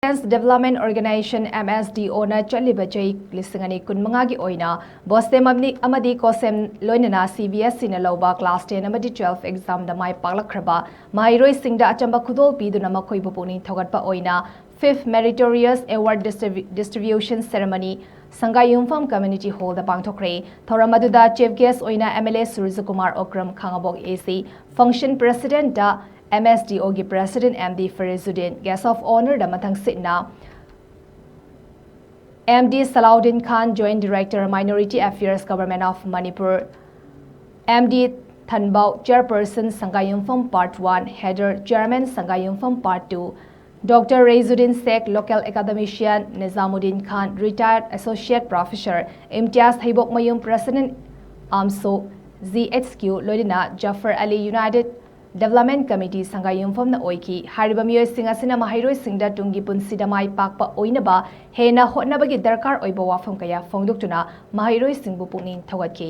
Development Organization MSDO na CHATLIBA CHAHI lisingani kunmanga gi OINA BOSEM AMADI COHSEM LOINANA CBSE na LOUBA Class 10 AMADI 12 exam da mai PAKLAKHRABA Maheiroisingda Achamba Khudol Piduna Makhoibu Pukning Thougatpa OINA 5th Meritorious Award Distribution Ceremony SANGAIYUMPHAM Community Hall da Pangthokhre Thoramaduda Chief Guest OINA MLA Suryakumar Okram Khangabok AC Function President da MSDO gi President MD Farizuddin Guest of Honor da Mathang Sitna MD Salahuddin Khan Joint Director Minority Affairs Government of Manipur MD Thanbao Chairperson Sangaiyumpham Part 1 Header Chairman Sangaiyumpham Part 2 Dr. Raizuddin Sheikh Local Academician Nizamuddin Khan Retired Associate Professor Imtiaz Haibok Mayum President AMSO ZHQ Loinana Jafar Ali United Development Committee Sangaiyumpham na oiki hariba miyoi singasina Maheiroisingda tungi punsida mai pakpa oinaba hena hotnabagi darkar oiba wafam kaya phongdoktuna Maheiroisingbu pukning thaugatki